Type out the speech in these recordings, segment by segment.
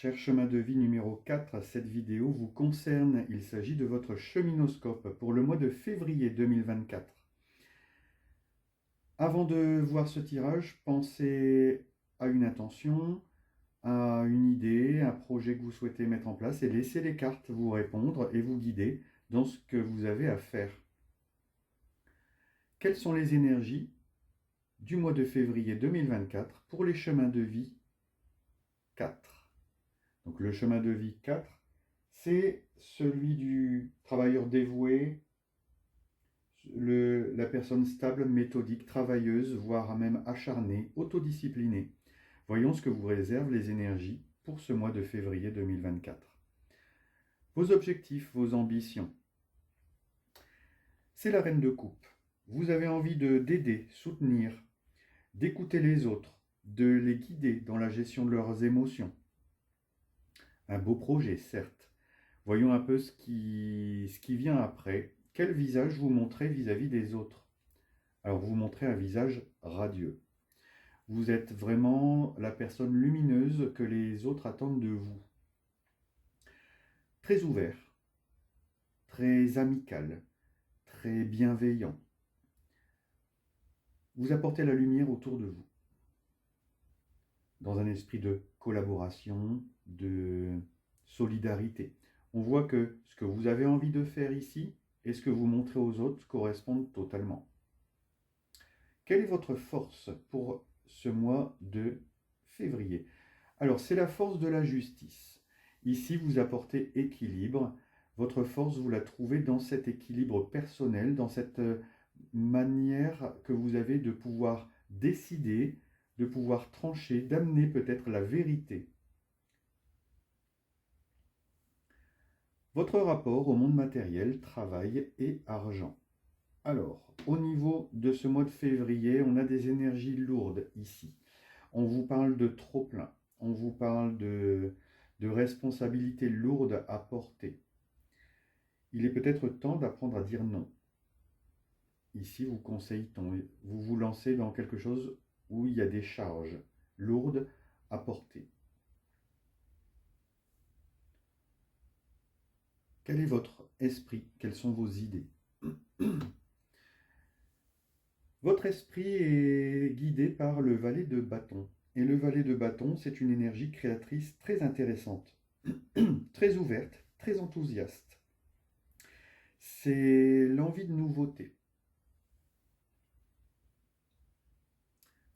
Cher chemin de vie numéro 4, cette vidéo vous concerne. Il s'agit de votre cheminoscope pour le mois de février 2024. Avant de voir ce tirage, pensez à une intention, à une idée, un projet que vous souhaitez mettre en place et laissez les cartes vous répondre et vous guider dans ce que vous avez à faire. Quelles sont les énergies du mois de février 2024 pour les chemins de vie 4? Donc le chemin de vie 4, c'est celui du travailleur dévoué, la personne stable, méthodique, travailleuse, voire même acharnée, autodisciplinée. Voyons ce que vous réservent les énergies pour ce mois de février 2024. Vos objectifs, vos ambitions. C'est la reine de coupe. Vous avez envie d'aider, soutenir, d'écouter les autres, de les guider dans la gestion de leurs émotions. Un beau projet, certes. Voyons un peu ce qui vient après. Quel visage vous montrez vis-à-vis des autres? Alors, vous montrez un visage radieux. Vous êtes vraiment la personne lumineuse que les autres attendent de vous. Très ouvert, très amical, très bienveillant. Vous apportez la lumière autour de vous, dans un esprit de collaboration, de solidarité. On voit que ce que vous avez envie de faire ici et ce que vous montrez aux autres correspondent totalement. Quelle est votre force pour ce mois de février? Alors, c'est la force de la justice. Ici, vous apportez équilibre. Votre force, vous la trouvez dans cet équilibre personnel, dans cette manière que vous avez de pouvoir décider, de pouvoir trancher, d'amener peut-être la vérité. Votre rapport au monde matériel, travail et argent. Alors, au niveau de ce mois de février, on a des énergies lourdes ici. On vous parle de trop-plein, on vous parle de responsabilités lourdes à porter. Il est peut-être temps d'apprendre à dire non. Ici, vous conseille-t-on, vous vous lancez dans quelque chose où il y a des charges lourdes à porter. Quel est votre esprit? Quelles sont vos idées? Votre esprit est guidé par le valet de bâton. Et le valet de bâton, c'est une énergie créatrice très intéressante, très ouverte, très enthousiaste. C'est l'envie de nouveauté.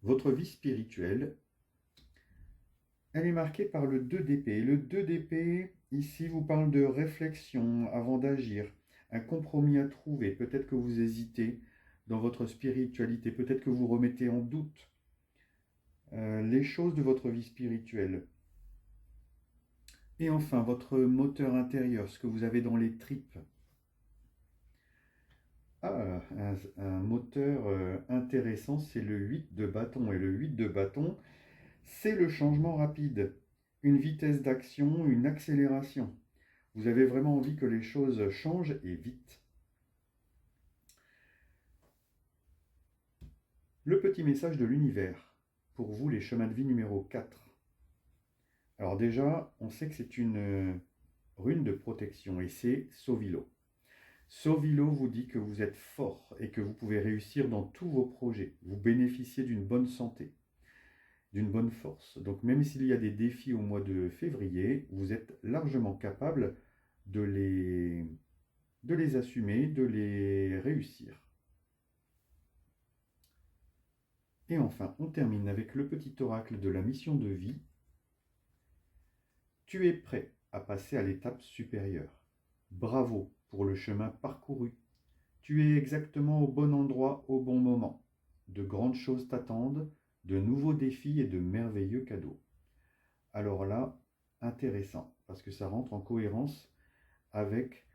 Votre vie spirituelle, elle est marquée par le 2 d'épée. Et le 2 d'épée, ici, vous parle de réflexion avant d'agir, un compromis à trouver. Peut-être que vous hésitez dans votre spiritualité, peut-être que vous remettez en doute les choses de votre vie spirituelle. Et enfin, votre moteur intérieur, ce que vous avez dans les tripes. Ah, un moteur intéressant, c'est le 8 de bâton. Et le 8 de bâton, c'est le changement rapide, une vitesse d'action, une accélération. Vous avez vraiment envie que les choses changent et vite. Le petit message de l'univers, pour vous les chemins de vie numéro 4. Alors déjà, on sait que c'est une rune de protection et c'est Sauvilo. Sauvilo vous dit que vous êtes fort et que vous pouvez réussir dans tous vos projets. Vous bénéficiez d'une bonne santé, d'une bonne force. Donc même s'il y a des défis au mois de février, vous êtes largement capable de les assumer, de les réussir. Et enfin, on termine avec le petit oracle de la mission de vie. Tu es prêt à passer à l'étape supérieure. Bravo pour le chemin parcouru. Tu es exactement au bon endroit au bon moment. De grandes choses t'attendent, de nouveaux défis et de merveilleux cadeaux. Alors là, intéressant, parce que ça rentre en cohérence avec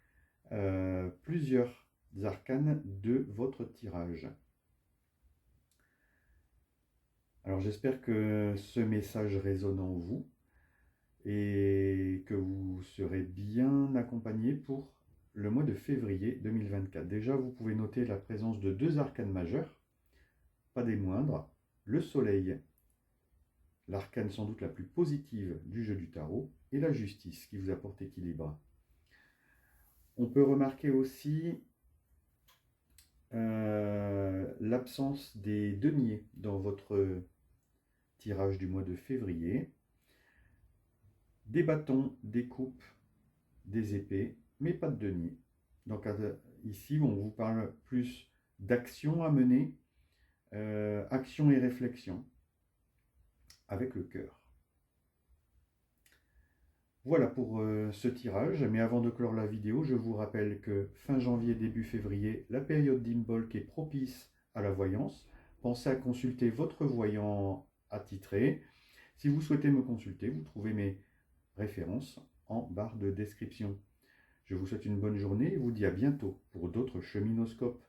plusieurs arcanes de votre tirage. Alors j'espère que ce message résonne en vous et que vous serez bien accompagné pour le mois de février 2024. Déjà, vous pouvez noter la présence de 2 arcanes majeures, pas des moindres, le soleil, l'arcane sans doute la plus positive du jeu du tarot, et la justice qui vous apporte équilibre. On peut remarquer aussi l'absence des deniers dans votre tirage du mois de février. Des bâtons, des coupes, des épées, mais pas de denier. Donc ici, on vous parle plus d'action à mener, action et réflexion, avec le cœur. Voilà pour ce tirage, mais avant de clore la vidéo, je vous rappelle que fin janvier, début février, la période d'Imbolc est propice à la voyance. Pensez à consulter votre voyant attitré. Si vous souhaitez me consulter, vous trouvez mes références en barre de description. Je vous souhaite une bonne journée et vous dis à bientôt pour d'autres cheminoscopes.